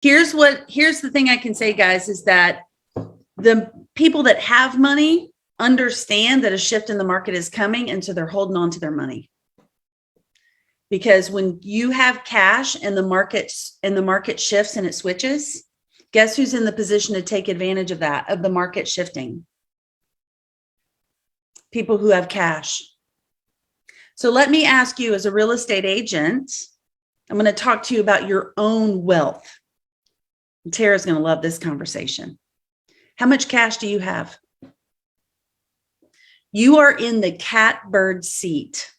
Here's the thing I can say, guys, is that the people that have money understand that a shift in the market is coming. And so they're holding on to their money. Because when you have cash and the market shifts and it switches, guess who's in the position to take advantage of that, of the market shifting? People who have cash. So let me ask you, as a real estate agent, I'm going to talk to you about your own wealth. And Tara's going to love this conversation. How much cash do you have? You are in the catbird seat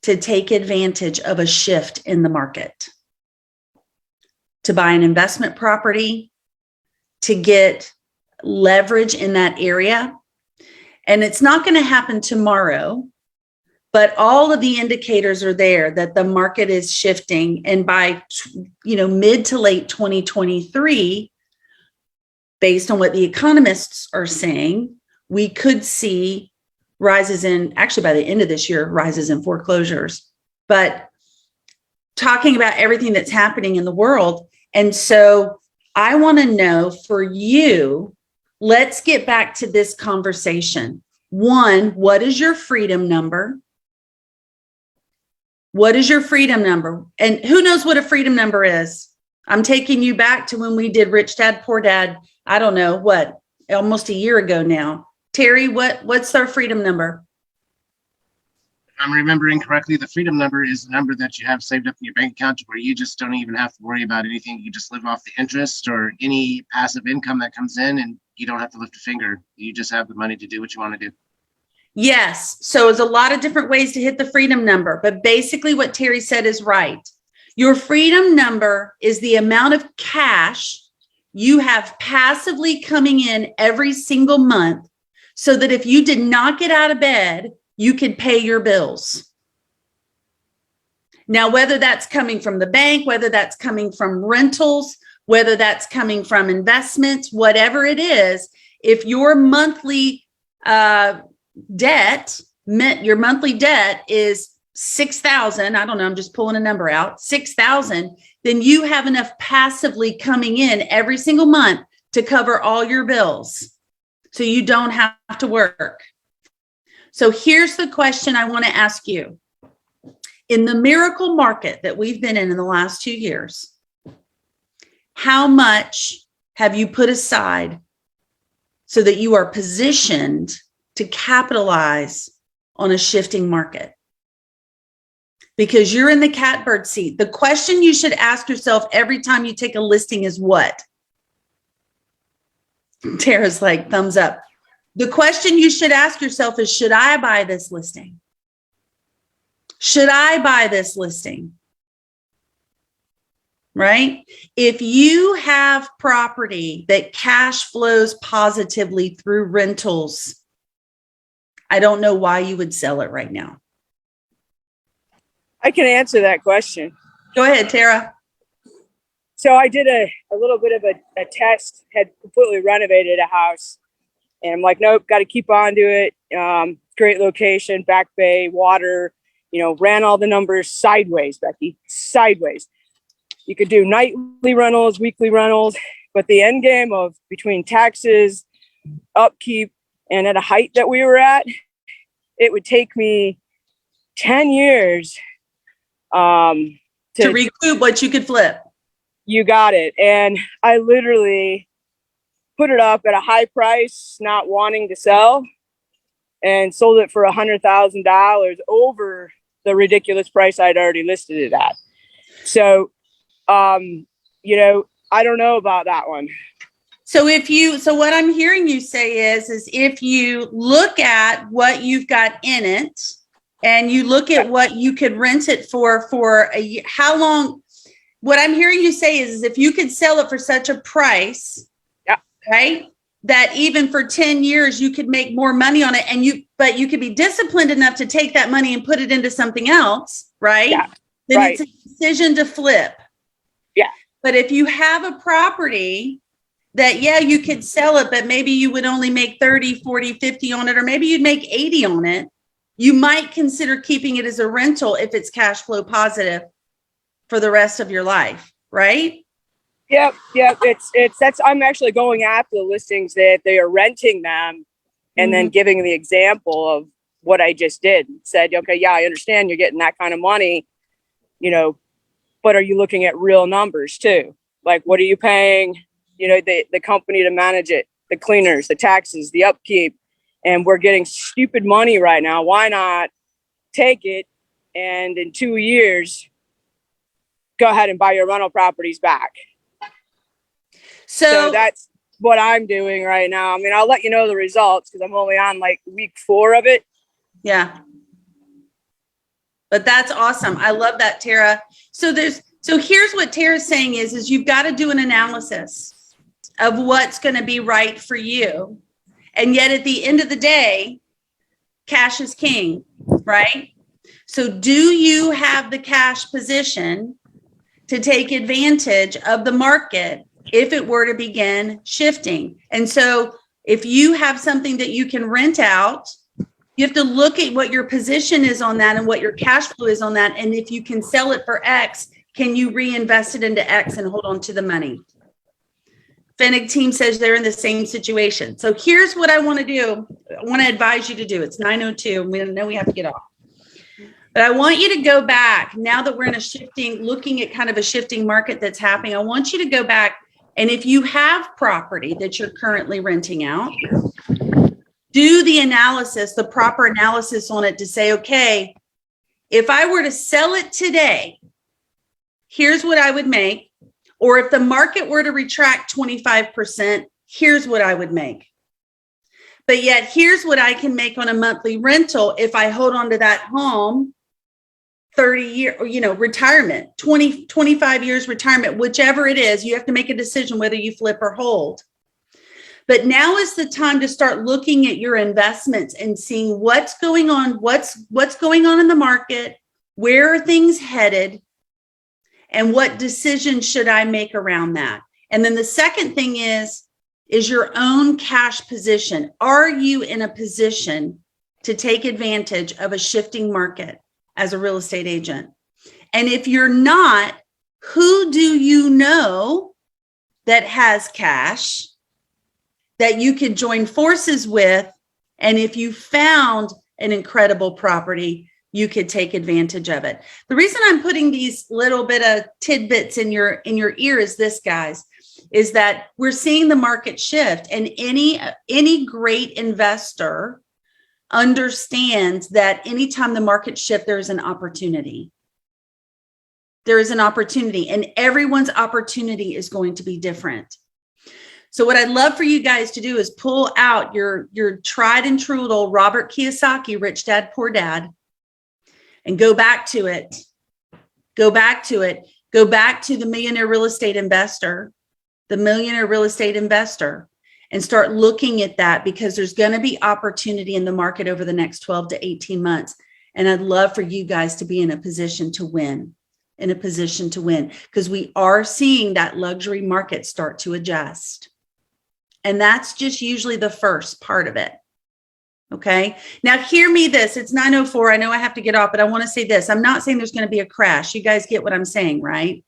to take advantage of a shift in the market, to buy an investment property, to get leverage in that area. And it's not going to happen tomorrow, but all of the indicators are there that the market is shifting. And by, mid to late 2023, based on what the economists are saying, we could see rises in, actually by the end of this year, rises in foreclosures, but talking about everything that's happening in the world. And so I want to know for you, let's get back to this conversation. One, what is your freedom number? What is your freedom number? And who knows what a freedom number is? I'm taking you back to when we did Rich Dad, Poor Dad. I don't know what, almost a year ago now. Terry, what's our freedom number? If I'm remembering correctly, the freedom number is the number that you have saved up in your bank account where you just don't even have to worry about anything. You just live off the interest or any passive income that comes in, and you don't have to lift a finger. You just have the money to do what you want to do. Yes. So there's a lot of different ways to hit the freedom number, but basically what Terry said is right. Your freedom number is the amount of cash you have passively coming in every single month, so that if you did not get out of bed, you could pay your bills. Now, whether that's coming from the bank, whether that's coming from rentals, whether that's coming from investments, whatever it is, if your monthly debt is 6,000, I don't know, I'm just pulling a number out, 6,000, then you have enough passively coming in every single month to cover all your bills. So you don't have to work. So here's the question I want to ask you. In the miracle market that we've been in the last 2 years, how much have you put aside so that you are positioned to capitalize on a shifting market? Because you're in the catbird seat. The question you should ask yourself every time you take a listing is what? Tara's like, thumbs up. The question you should ask yourself is, should I buy this listing? Should I buy this listing? Right? If you have property that cash flows positively through rentals, I don't know why you would sell it right now. I can answer that question. Go ahead, Tara. So I did a little bit of a test, had completely renovated a house. And I'm like, nope, got to keep on to it. Great location, back bay, water, ran all the numbers sideways, Becky, sideways. You could do nightly rentals, weekly rentals, but the end game of between taxes, upkeep, and at a height that we were at, it would take me 10 years to recoup what you could flip. You got it. And I literally put it up at a high price, not wanting to sell, and sold it for $100,000 over the ridiculous price I'd already listed it at. So, I don't know about that one. So what I'm hearing you say is if you look at what you've got in it and you look at what you could rent it for a year, how long, what I'm hearing you say is if you could sell it for such a price, right, that even for 10 years you could make more money on it, but you could be disciplined enough to take that money and put it into something else, right? Yeah. Then right. It's a decision to flip. Yeah. But if you have a property that, you could sell it, but maybe you would only make 30, 40, 50 on it, or maybe you'd make 80 on it, you might consider keeping it as a rental if it's cash flow positive for the rest of your life, right? Yep. That's I'm actually going after the listings that they are renting them and then giving the example of what I just did. Said, okay, yeah, I understand you're getting that kind of money, but are you looking at real numbers too? Like, what are you paying, the company to manage it, the cleaners, the taxes, the upkeep, and we're getting stupid money right now. Why not take it and in 2 years, go ahead and buy your rental properties back? So that's what I'm doing right now. I mean, I'll let you know the results because I'm only on like week 4 of it. Yeah. But that's awesome. I love that, Tara. So here's what Tara's saying is you've got to do an analysis of what's going to be right for you. And yet at the end of the day, cash is king, right? So do you have the cash position to take advantage of the market if it were to begin shifting? And so if you have something that you can rent out, you have to look at what your position is on that and what your cash flow is on that. And if you can sell it for X, can you reinvest it into X and hold on to the money? Fennig team says they're in the same situation. So here's what I want to do. I want to advise you to do. It's 9:02 and we know we have to get off. But I want you to go back now that we're in looking at kind of a shifting market that's happening. I want you to go back. And if you have property that you're currently renting out, do the analysis, the proper analysis on it to say, okay, if I were to sell it today, here's what I would make. Or if the market were to retract 25%, here's what I would make. But yet here's what I can make on a monthly rental if I hold on to that home 30 year, retirement, 20, 25 years retirement, whichever it is, you have to make a decision whether you flip or hold. But now is the time to start looking at your investments and seeing what's going on, what's going on in the market, where are things headed, and what decisions should I make around that? And then the second thing is your own cash position. Are you in a position to take advantage of a shifting market as a real estate agent? And if you're not, who do you know that has cash that you could join forces with? And if you found an incredible property, you could take advantage of it. The reason I'm putting these little bit of tidbits in your ear is this, guys, is that we're seeing the market shift, and any great investor understands that anytime the market shifts, there is an opportunity. There is an opportunity, and everyone's opportunity is going to be different. So what I'd love for you guys to do is pull out your tried and true old Robert Kiyosaki, Rich Dad, Poor Dad, and go back to it. Go back to it. Go back to the Millionaire Real Estate Investor, and start looking at that, because there's going to be opportunity in the market over the next 12 to 18 months. And I'd love for you guys to be in a position to win, because we are seeing that luxury market start to adjust. And that's just usually the first part of it. Okay. Now hear me this. It's 9:04. I know I have to get off, but I want to say this. I'm not saying there's going to be a crash. You guys get what I'm saying, right?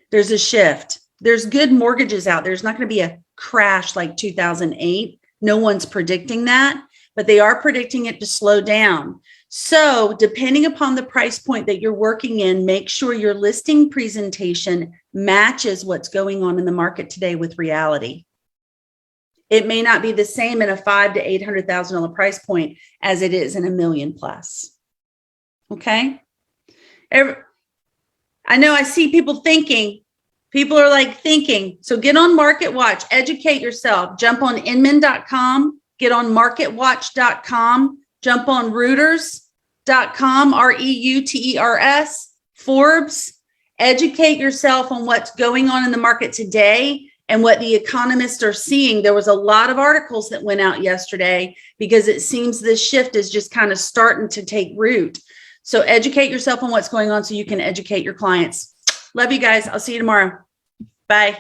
There's a shift. There's good mortgages out there. There's not going to be a crash like 2008. No one's predicting that, but they are predicting it to slow down. So depending upon the price point that you're working in, make sure your listing presentation matches what's going on in the market today with reality. It may not be the same in a $500,000 to $800,000 price point as it is in $1 million plus. Okay. I know I see people thinking. People are like thinking. So get on Market Watch, educate yourself, jump on Inman.com, get on MarketWatch.com, jump on Reuters.com, Reuters, Forbes, educate yourself on what's going on in the market today and what the economists are seeing. There was a lot of articles that went out yesterday because it seems this shift is just kind of starting to take root. So educate yourself on what's going on so you can educate your clients. Love you guys. I'll see you tomorrow. Bye.